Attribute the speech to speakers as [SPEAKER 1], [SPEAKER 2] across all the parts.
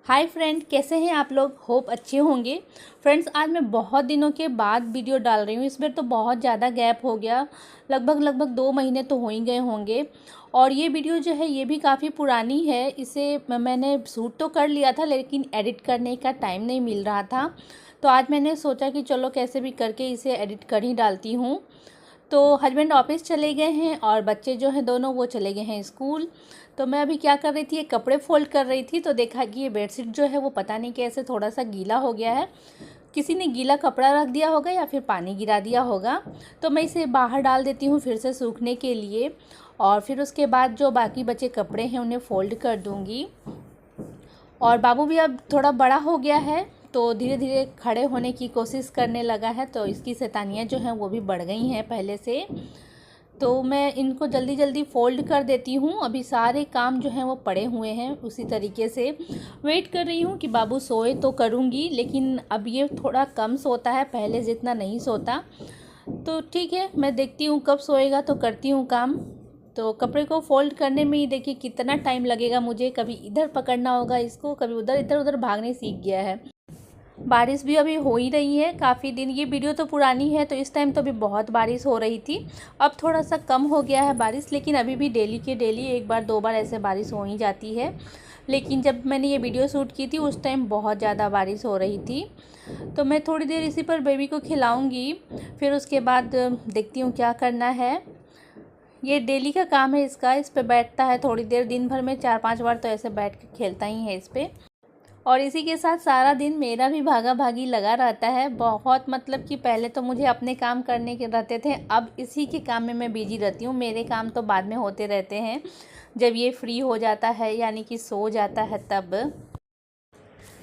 [SPEAKER 1] Hi friend, कैसे हैं आप लोग। होप अच्छे होंगे। फ्रेंड्स, आज मैं बहुत दिनों के बाद वीडियो डाल रही हूँ। इस बार तो बहुत ज़्यादा गैप हो गया, लगभग 2 महीने तो हो ही गए होंगे। और ये वीडियो जो है ये भी काफ़ी पुरानी है। इसे मैंने शूट तो कर लिया था, लेकिन एडिट करने का टाइम नहीं मिल रहा था। तो आज मैंने सोचा कि चलो कैसे भी करके इसे एडिट कर ही डालती हूँ। तो हस्बैंड ऑफिस चले गए हैं और बच्चे जो हैं दोनों वो चले गए हैं स्कूल। तो मैं अभी क्या कर रही थी, ये कपड़े फोल्ड कर रही थी। तो देखा कि ये बेडशीट जो है वो पता नहीं कैसे थोड़ा सा गीला हो गया है। किसी ने गीला कपड़ा रख दिया होगा या फिर पानी गिरा दिया होगा। तो मैं इसे बाहर डाल देती हूँ फिर से सूखने के लिए। और फिर उसके बाद जो बाकी बचे कपड़े हैं उन्हें फ़ोल्ड कर दूँगी। और बाबू भी अब थोड़ा बड़ा हो गया है, तो धीरे धीरे खड़े होने की कोशिश करने लगा है। तो इसकी शैतानियाँ जो हैं वो भी बढ़ गई हैं पहले से। तो मैं इनको जल्दी जल्दी फ़ोल्ड कर देती हूँ। अभी सारे काम जो हैं वो पड़े हुए हैं उसी तरीके से। वेट कर रही हूँ कि बाबू सोए तो करूँगी, लेकिन अब ये थोड़ा कम सोता है, पहले जितना नहीं सोता। तो ठीक है, मैं देखती हूँ कब सोएगा तो करती हूँ काम। तो कपड़े को फ़ोल्ड करने में ही देखिए कितना टाइम लगेगा मुझे। कभी इधर पकड़ना होगा इसको, कभी उधर, इधर उधर भागने सीख गया है। बारिश भी अभी हो ही रही है काफ़ी दिन। ये वीडियो तो पुरानी है, तो इस टाइम तो अभी बहुत बारिश हो रही थी। अब थोड़ा सा कम हो गया है बारिश, लेकिन अभी भी डेली के डेली एक बार दो बार ऐसे बारिश हो ही जाती है। लेकिन जब मैंने ये वीडियो शूट की थी उस टाइम बहुत ज़्यादा बारिश हो रही थी। तो मैं थोड़ी देर इसी पर बेबी को खिलाऊँगी, फिर उसके बाद देखती हूँ क्या करना है। ये डेली का काम है इसका। इस पे बैठता है थोड़ी देर, दिन भर में 4-5 बार तो ऐसे बैठ के खेलता ही है इस पे। और इसी के साथ सारा दिन मेरा भी भागा भागी लगा रहता है बहुत। मतलब कि पहले तो मुझे अपने काम करने के रहते थे, अब इसी के काम में मैं बिजी रहती हूँ। मेरे काम तो बाद में होते रहते हैं, जब ये फ्री हो जाता है यानी कि सो जाता है तब।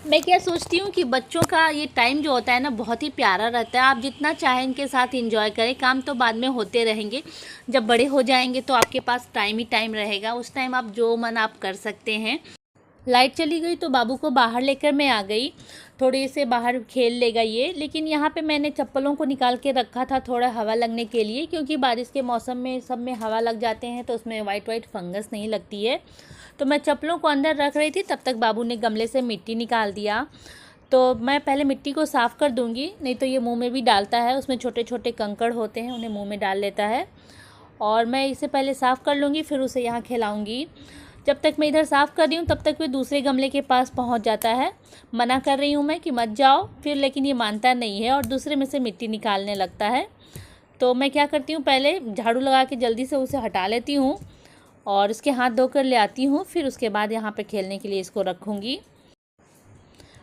[SPEAKER 1] मैं क्या सोचती हूँ कि बच्चों का ये टाइम जो होता है ना बहुत ही प्यारा रहता है। आप जितना चाहें इनके साथ एंजॉय करें, काम तो बाद में होते रहेंगे। जब बड़े हो जाएंगे तो आपके पास टाइम ही टाइम रहेगा, उस टाइम आप जो मन आप कर सकते हैं। लाइट चली गई तो बाबू को बाहर लेकर मैं आ गई। थोड़ी से बाहर खेल लेगा ये, लेकिन यहाँ पे मैंने चप्पलों को निकाल के रखा था थोड़ा हवा लगने के लिए, क्योंकि बारिश के मौसम में सब में हवा लग जाते हैं तो उसमें वाइट वाइट फंगस नहीं लगती है। तो मैं चप्पलों को अंदर रख रही थी, तब तक बाबू ने गमले से मिट्टी निकाल दिया। तो मैं पहले मिट्टी को साफ़ कर दूँगी, नहीं तो ये मुँह में भी डालता है। उसमें छोटे छोटे कंकड़ होते हैं, उन्हें मुँह में डाल लेता है। और मैं इसे पहले साफ़ कर लूँगी, फिर उसे यहाँ खिलाऊँगी। जब तक मैं इधर साफ़ कर रही हूँ तब तक वो दूसरे गमले के पास पहुँच जाता है। मना कर रही हूँ मैं कि मत जाओ फिर, लेकिन ये मानता नहीं है और दूसरे में से मिट्टी निकालने लगता है। तो मैं क्या करती हूँ, पहले झाड़ू लगा के जल्दी से उसे हटा लेती हूँ और उसके हाथ धोकर ले आती हूँ। फिर उसके बाद यहाँ पे खेलने के लिए इसको रखूँगी।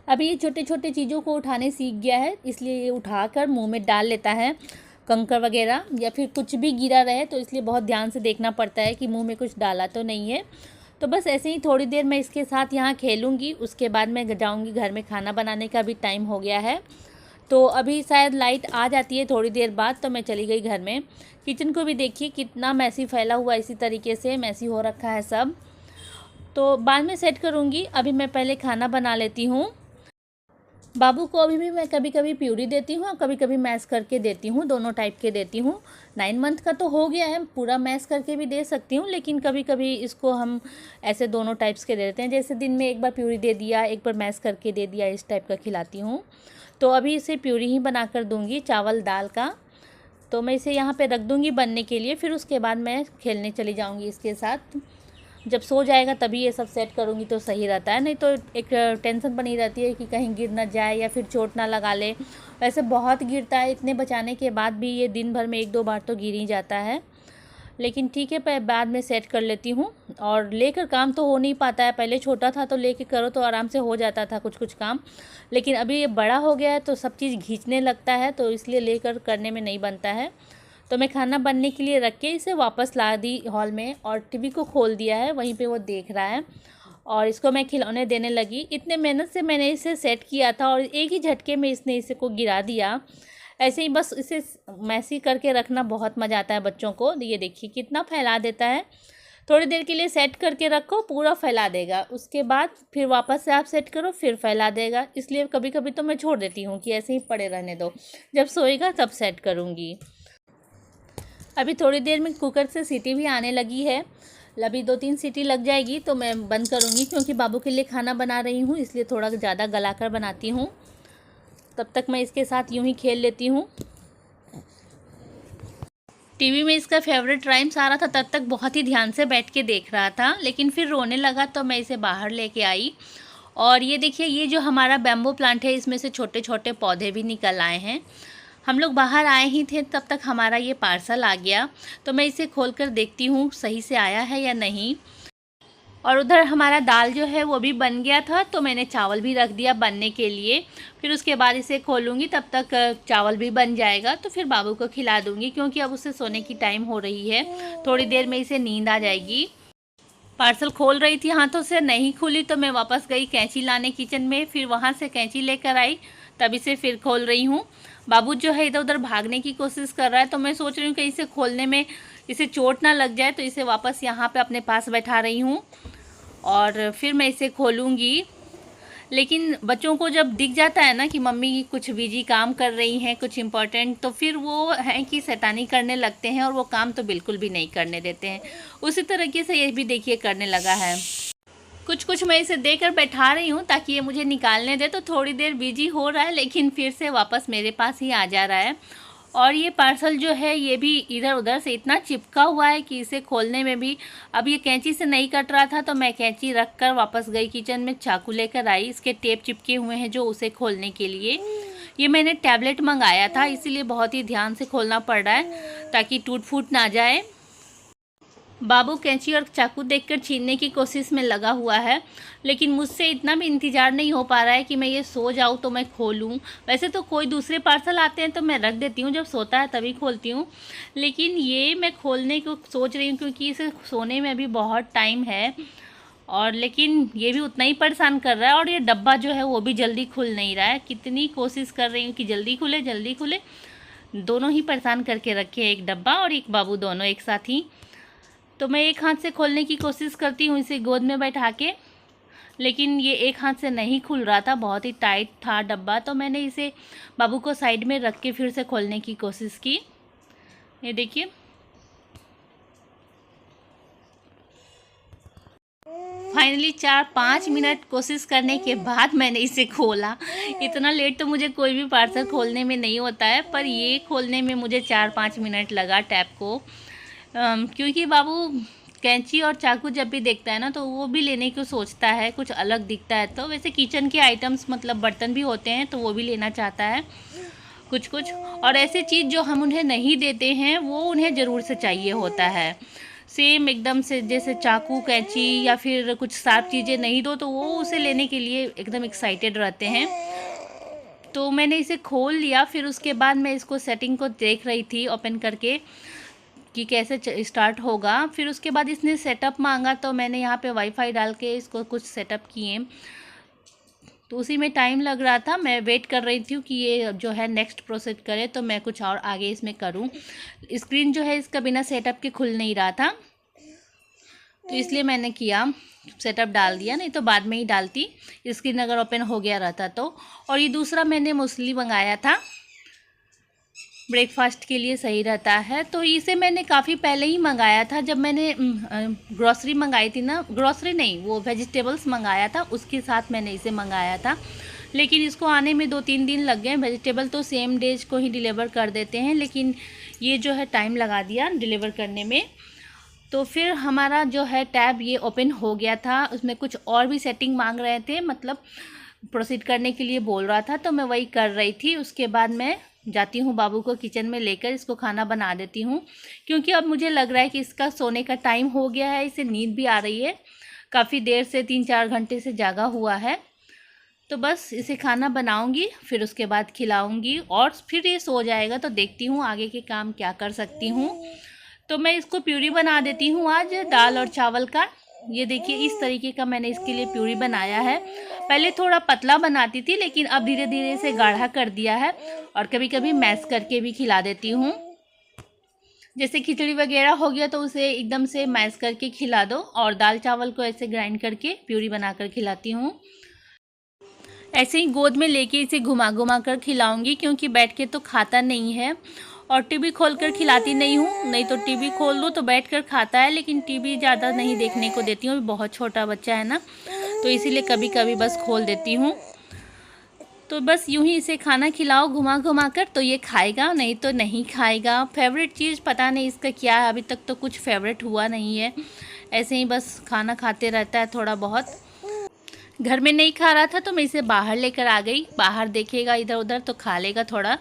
[SPEAKER 1] अभी ये छोटे छोटे चीज़ों को उठाने सीख गया है, इसलिए ये उठाकर मुँह में डाल लेता है। कंकर वगैरह या फिर कुछ भी गिरा रहे तो इसलिए बहुत ध्यान से देखना पड़ता है कि मुँह में कुछ डाला तो नहीं है। तो बस ऐसे ही थोड़ी देर मैं इसके साथ यहाँ खेलूँगी, उसके बाद मैं जाऊँगी घर में। खाना बनाने का भी टाइम हो गया है, तो अभी शायद लाइट आ जाती है थोड़ी देर बाद। तो मैं चली गई घर में। किचन को भी देखिए कितना मैसी फैला हुआ, इसी तरीके से मैसी हो रखा है सब। तो बाद में सेट करूँगी, अभी मैं पहले खाना बना लेती हूँ। बाबू को अभी भी मैं कभी कभी प्यूरी देती हूँ और कभी कभी मैश करके देती हूँ, दोनों टाइप के देती हूँ। 9 मंथ का तो हो गया है, पूरा मैश करके भी दे सकती हूँ, लेकिन कभी कभी इसको हम ऐसे दोनों टाइप्स के दे देते हैं। जैसे दिन में एक बार प्यूरी दे दिया, एक बार मैश करके दे दिया, इस टाइप का खिलाती हूँ। तो अभी इसे प्यूरी ही बना कर दूँगी चावल दाल का। तो मैं इसे यहाँ पर रख दूँगी बनने के लिए, फिर उसके बाद मैं खेलने चली जाऊँगी इसके साथ। जब सो जाएगा तभी ये सब सेट करूँगी तो सही रहता है, नहीं तो एक टेंशन बनी रहती है कि कहीं गिर ना जाए या फिर चोट ना लगा ले। वैसे बहुत गिरता है, इतने बचाने के बाद भी ये दिन भर में 1-2 बार तो गिर ही जाता है। लेकिन ठीक है, बाद में सेट कर लेती हूँ। और लेकर काम तो हो नहीं पाता है, पहले छोटा था तो लेके करो तो आराम से हो जाता था कुछ कुछ काम, लेकिन अभी ये बड़ा हो गया है तो सब चीज़ खींचने लगता है, तो इसलिए लेकर करने में नहीं बनता है। तो मैं खाना बनने के लिए रख के इसे वापस ला दी हॉल में और टीवी को खोल दिया है, वहीं पे वो देख रहा है। और इसको मैं खिलौने देने लगी। इतने मेहनत से मैंने इसे सेट किया था और एक ही झटके में इसने इसे को गिरा दिया। ऐसे ही बस इसे मैसी करके रखना बहुत मज़ा आता है बच्चों को। ये देखिए कितना फैला देता है। थोड़ी देर के लिए सेट करके रखो, पूरा फैला देगा। उसके बाद फिर वापस से आप सेट करो, फिर फैला देगा। इसलिए कभी कभी तो मैं छोड़ देती हूँ कि ऐसे ही पड़े रहने दो, जब सोएगा तब सेट करूँगी। अभी थोड़ी देर में कुकर से सीटी भी आने लगी है। अभी 2-3 सीटी लग जाएगी तो मैं बंद करूँगी, क्योंकि बाबू के लिए खाना बना रही हूँ, इसलिए थोड़ा ज़्यादा गला कर बनाती हूँ। तब तक मैं इसके साथ यूं ही खेल लेती हूँ। टीवी में इसका फेवरेट राइम्स आ रहा था, तब तक बहुत ही ध्यान से बैठ के देख रहा था, लेकिन फिर रोने लगा तो मैं इसे बाहर लेके आई। और ये देखिए, ये जो हमारा बैम्बू प्लांट है, इसमें से छोटे छोटे पौधे भी निकल आए हैं। हम लोग बाहर आए ही थे तब तक हमारा ये पार्सल आ गया, तो मैं इसे खोल कर देखती हूँ सही से आया है या नहीं। और उधर हमारा दाल जो है वो भी बन गया था, तो मैंने चावल भी रख दिया बनने के लिए। फिर उसके बाद इसे खोलूँगी, तब तक चावल भी बन जाएगा, तो फिर बाबू को खिला दूँगी, क्योंकि अब उसे सोने की टाइम हो रही है। थोड़ी देर में इसे नींद आ जाएगी। पार्सल खोल रही थी, हाथों से नहीं खुली, तो मैं वापस गई कैंची लाने किचन में, फिर वहाँ से कैंची लेकर आई, तब इसे फिर खोल रही हूँ। बाबू जो है इधर उधर भागने की कोशिश कर रहा है, तो मैं सोच रही हूँ कि इसे खोलने में इसे चोट ना लग जाए, तो इसे वापस यहाँ पे अपने पास बैठा रही हूँ और फिर मैं इसे खोलूँगी। लेकिन बच्चों को जब दिख जाता है ना कि मम्मी कुछ बिजी काम कर रही हैं, कुछ इम्पोर्टेंट, तो फिर वो हैं कि शैतानी करने लगते हैं और वो काम तो बिल्कुल भी नहीं करने देते हैं। उसी तरीके से ये भी देखिए करने लगा है। कुछ कुछ मैं इसे देकर बैठा रही हूँ ताकि ये मुझे निकालने दे, तो थोड़ी देर बिजी हो रहा है, लेकिन फिर से वापस मेरे पास ही आ जा रहा है। और ये पार्सल जो है ये भी इधर उधर से इतना चिपका हुआ है कि इसे खोलने में भी, अब ये कैंची से नहीं कट रहा था, तो मैं कैंची रख कर वापस गई किचन में, चाकू लेकर आई। इसके टेप चिपके हुए हैं जो उसे खोलने के लिए। ये मैंने टैबलेट मंगाया था, इसीलिए बहुत ही ध्यान से खोलना पड़ रहा है ताकि टूट फूट ना जाए। बाबू कैंची और चाकू देखकर छीनने की कोशिश में लगा हुआ है, लेकिन मुझसे इतना भी इंतज़ार नहीं हो पा रहा है कि मैं ये सो जाऊँ तो मैं खोलूँ। वैसे तो कोई दूसरे पार्सल आते हैं तो मैं रख देती हूँ, जब सोता है तभी खोलती हूँ, लेकिन ये मैं खोलने को सोच रही हूँ क्योंकि इसे सोने में अभी बहुत टाइम है। और लेकिन ये भी उतना ही परेशान कर रहा है, और ये डब्बा जो है वो भी जल्दी खुल नहीं रहा है। कितनी कोशिश कर रही हूँ कि जल्दी खुले जल्दी खुले, दोनों ही परेशान करके रखे हैं, एक डब्बा और एक बाबू, दोनों एक साथ ही। तो मैं एक हाथ से खोलने की कोशिश करती हूँ इसे गोद में बैठा के, लेकिन ये एक हाथ से नहीं खुल रहा था, बहुत ही टाइट था डब्बा। तो मैंने इसे बाबू को साइड में रख के फिर से खोलने की कोशिश की। ये देखिए, फाइनली 4-5 मिनट कोशिश करने के बाद मैंने इसे खोला। इतना लेट तो मुझे कोई भी पार्सल खोलने में नहीं होता है, पर ये खोलने में मुझे 4-5 मिनट लगा टैप को। क्योंकि बाबू कैंची और चाकू जब भी देखता है ना, तो वो भी लेने को सोचता है, कुछ अलग दिखता है तो। वैसे किचन के आइटम्स मतलब बर्तन भी होते हैं तो वो भी लेना चाहता है कुछ कुछ, और ऐसी चीज़ जो हम उन्हें नहीं देते हैं वो उन्हें ज़रूर से चाहिए होता है। सेम एकदम से जैसे चाकू कैंची या फिर कुछ साफ चीज़ें नहीं दो तो वो उसे लेने के लिए एकदम एक्साइटेड रहते हैं। तो मैंने इसे खोल लिया, फिर उसके बाद मैं इसको सेटिंग को देख रही थी ओपन करके कि कैसे स्टार्ट होगा। फिर उसके बाद इसने सेटअप मांगा, तो मैंने यहाँ पे वाईफाई डाल के इसको कुछ सेटअप किए, तो उसी में टाइम लग रहा था। मैं वेट कर रही थी कि ये जो है नेक्स्ट प्रोसेस करे तो मैं कुछ और आगे इसमें करूँ। स्क्रीन जो है इसका बिना सेटअप के खुल नहीं रहा था, तो इसलिए मैंने किया, सेटअप डाल दिया, नहीं तो बाद में ही डालती, स्क्रीन अगर ओपन हो गया रहता तो। और ये दूसरा मैंने मूसली मंगाया था, ब्रेकफास्ट के लिए सही रहता है, तो इसे मैंने काफ़ी पहले ही मंगाया था। जब मैंने ग्रॉसरी मंगाई थी ना, ग्रॉसरी नहीं, वो वेजिटेबल्स मंगाया था, उसके साथ मैंने इसे मंगाया था। लेकिन इसको आने में 2-3 दिन लग गए। वेजिटेबल तो सेम डेज को ही डिलीवर कर देते हैं, लेकिन ये जो है टाइम लगा दिया डिलीवर करने में। तो फिर हमारा जो है टैब ये ओपन हो गया था, उसमें कुछ और भी सेटिंग मांग रहे थे, मतलब प्रोसीड करने के लिए बोल रहा था, तो मैं वही कर रही थी। उसके बाद मैं जाती हूँ बाबू को किचन में लेकर, इसको खाना बना देती हूँ, क्योंकि अब मुझे लग रहा है कि इसका सोने का टाइम हो गया है, इसे नींद भी आ रही है, काफ़ी देर से 3-4 घंटे से जागा हुआ है। तो बस इसे खाना बनाऊंगी, फिर उसके बाद खिलाऊंगी और फिर ये सो जाएगा, तो देखती हूँ आगे के काम क्या कर सकती हूँ। तो मैं इसको प्यूरी बना देती हूँ आज दाल और चावल का। ये देखिए, इस तरीके का मैंने इसके लिए प्यूरी बनाया है। पहले थोड़ा पतला बनाती थी, लेकिन अब धीरे धीरे इसे गाढ़ा कर दिया है, और कभी कभी मैश करके भी खिला देती हूँ। जैसे खिचड़ी वगैरह हो गया तो उसे एकदम से मैश करके खिला दो, और दाल चावल को ऐसे ग्राइंड करके प्यूरी बनाकर खिलाती हूँ। ऐसे ही गोद में लेके इसे घुमा घुमा कर खिलाऊंगी, क्योंकि बैठ के तो खाता नहीं है। और टीवी खोलकर खिलाती नहीं हूँ, नहीं तो टीवी खोल दूँ तो बैठकर खाता है, लेकिन टीवी ज़्यादा नहीं देखने को देती हूँ, बहुत छोटा बच्चा है ना, तो इसीलिए कभी कभी बस खोल देती हूँ। तो बस यूं ही इसे खाना खिलाओ घुमा घुमा कर, तो ये खाएगा, नहीं तो नहीं खाएगा। फेवरेट चीज़ पता नहीं इसका क्या है, अभी तक तो कुछ फेवरेट हुआ नहीं है, ऐसे ही बस खाना खाते रहता है थोड़ा बहुत। घर में नहीं खा रहा था तो मैं इसे बाहर लेकर आ गई, बाहर देखेगा इधर उधर तो खा लेगा थोड़ा।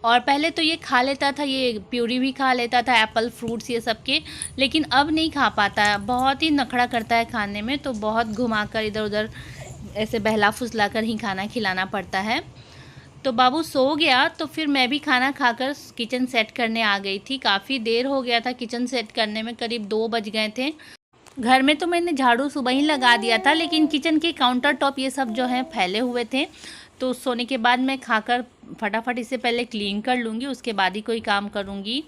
[SPEAKER 1] और पहले तो ये खा लेता था, ये प्यूरी भी खा लेता था, एप्पल फ्रूट्स ये सब के, लेकिन अब नहीं खा पाता है, बहुत ही नखड़ा करता है खाने में, तो बहुत घुमाकर इधर उधर ऐसे बहला फुसला कर ही खाना खिलाना पड़ता है। तो बाबू सो गया तो फिर मैं भी खाना खाकर किचन सेट करने आ गई थी। काफ़ी देर हो गया था किचन सेट करने में, करीब 2 बज गए थे। घर में तो मैंने झाड़ू सुबह ही लगा दिया था, लेकिन किचन के काउंटर टॉप ये सब जो हैं फैले हुए थे, तो सोने के बाद मैं खाकर फटाफट इसे पहले क्लीन कर लूँगी, उसके बाद ही कोई काम करूँगी।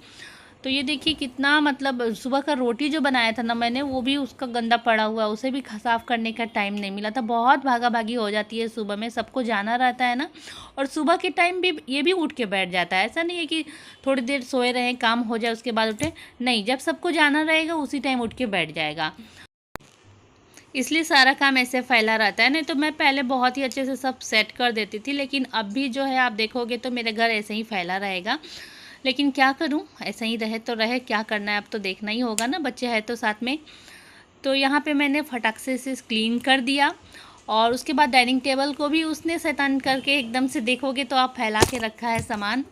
[SPEAKER 1] तो ये देखिए कितना, मतलब सुबह का रोटी जो बनाया था ना मैंने, वो भी उसका गंदा पड़ा हुआ है, उसे भी साफ़ करने का टाइम नहीं मिला था। बहुत भागा भागी हो जाती है सुबह में, सबको जाना रहता है ना, और सुबह के टाइम भी ये भी उठ के बैठ जाता है। ऐसा नहीं है कि थोड़ी देर सोए रहें, काम हो जाए उसके बाद उठे, नहीं, जब सबको जाना रहेगा उसी टाइम उठ के बैठ जाएगा, इसलिए सारा काम ऐसे फैला रहता है। नहीं तो मैं पहले बहुत ही अच्छे से सब सेट कर देती थी, लेकिन अब भी जो है आप देखोगे तो मेरे घर ऐसे ही फैला रहेगा। लेकिन क्या करूं, ऐसा ही रहे तो रहे, क्या करना है, अब तो देखना ही होगा ना, बच्चे हैं तो साथ में। तो यहाँ पे मैंने फटाक से क्लीन कर दिया, और उसके बाद डाइनिंग टेबल को भी उसने शैतान करके एकदम से, देखोगे तो आप फैला के रखा है सामान।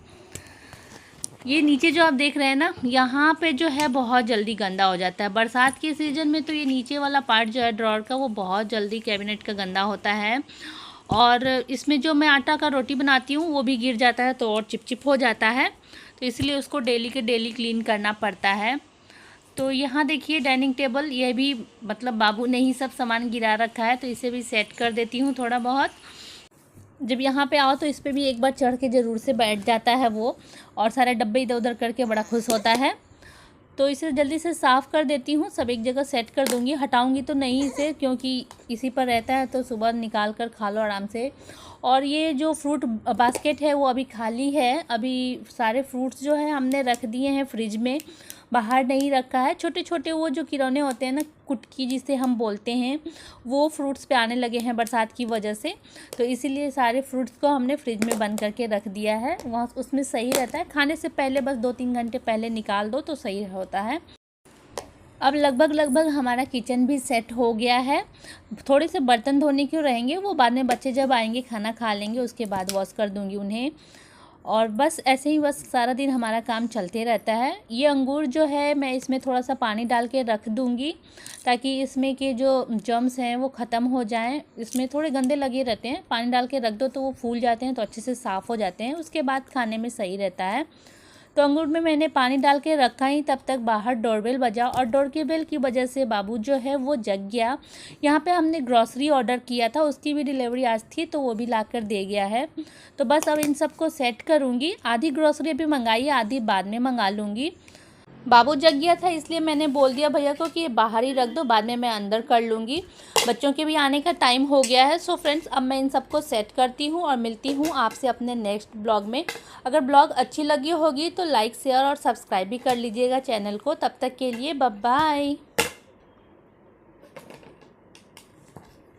[SPEAKER 1] ये नीचे जो आप देख रहे हैं ना, यहाँ पे जो है बहुत जल्दी गंदा हो जाता है। बरसात के सीज़न में तो ये नीचे वाला पार्ट जो है ड्रॉर का, वो बहुत जल्दी कैबिनेट का गंदा होता है। और इसमें जो मैं आटा का रोटी बनाती हूँ वो भी गिर जाता है, तो और चिपचिप हो जाता है, तो इसलिए उसको डेली के डेली क्लीन करना पड़ता है। तो यहाँ देखिए डाइनिंग टेबल, ये भी मतलब बाबू ने ही सब सामान गिरा रखा है, तो इसे भी सेट कर देती हूँ थोड़ा बहुत। जब यहाँ पे आओ तो इस पर भी एक बार चढ़ के ज़रूर से बैठ जाता है वो, और सारे डब्बे इधर उधर करके बड़ा खुश होता है। तो इसे जल्दी से साफ़ कर देती हूँ, सब एक जगह सेट कर दूँगी, हटाऊँगी तो नहीं इसे, क्योंकि इसी पर रहता है, तो सुबह निकाल कर खा लो आराम से। और ये जो फ्रूट बास्केट है वो अभी खाली है, अभी सारे फ्रूट्स जो है हमने रख दिए हैं फ्रिज में, बाहर नहीं रखा है। छोटे छोटे वो जो किरौने होते हैं ना, कुटकी जिसे हम बोलते हैं, वो फ्रूट्स पे आने लगे हैं बरसात की वजह से, तो इसीलिए सारे फ्रूट्स को हमने फ्रिज में बंद करके रख दिया है। वहाँ उसमें सही रहता है, खाने से पहले बस 2-3 घंटे पहले निकाल दो तो सही होता है। अब लगभग हमारा किचन भी सेट हो गया है। थोड़े से बर्तन धोने क्यों रहेंगे, वो बाद में बच्चे जब आएंगे खाना खा लेंगे, उसके बाद वॉश कर दूंगी उन्हें। और बस ऐसे ही बस सारा दिन हमारा काम चलते रहता है। ये अंगूर जो है मैं इसमें थोड़ा सा पानी डाल के रख दूंगी, ताकि इसमें के जो जर्म्स हैं वो ख़त्म हो जाएं। इसमें थोड़े गंदे लगे रहते हैं, पानी डाल के रख दो तो वो फूल जाते हैं, तो अच्छे से साफ़ हो जाते हैं, उसके बाद खाने में सही रहता है। तो अंगूर में मैंने पानी डाल के रखा ही, तब तक बाहर डोरबेल बजा, और डोरबेल की वजह से बाबू जो है वो जग गया। यहाँ पे हमने ग्रॉसरी ऑर्डर किया था, उसकी भी डिलीवरी आज थी, तो वो भी ला कर दे गया है। तो बस अब इन सबको सेट करूँगी, आधी ग्रॉसरी अभी मंगाई है, आधी बाद में मंगा लूँगी। बाबू जग गया था इसलिए मैंने बोल दिया भैया को कि ये बाहर ही रख दो, बाद में मैं अंदर कर लूँगी। बच्चों के भी आने का टाइम हो गया है। सो फ्रेंड्स, अब मैं इन सबको सेट करती हूँ और मिलती हूँ आपसे अपने नेक्स्ट ब्लॉग में। अगर ब्लॉग अच्छी लगी होगी तो लाइक शेयर और सब्सक्राइब भी कर लीजिएगा चैनल को। तब तक के लिए बाय बाय।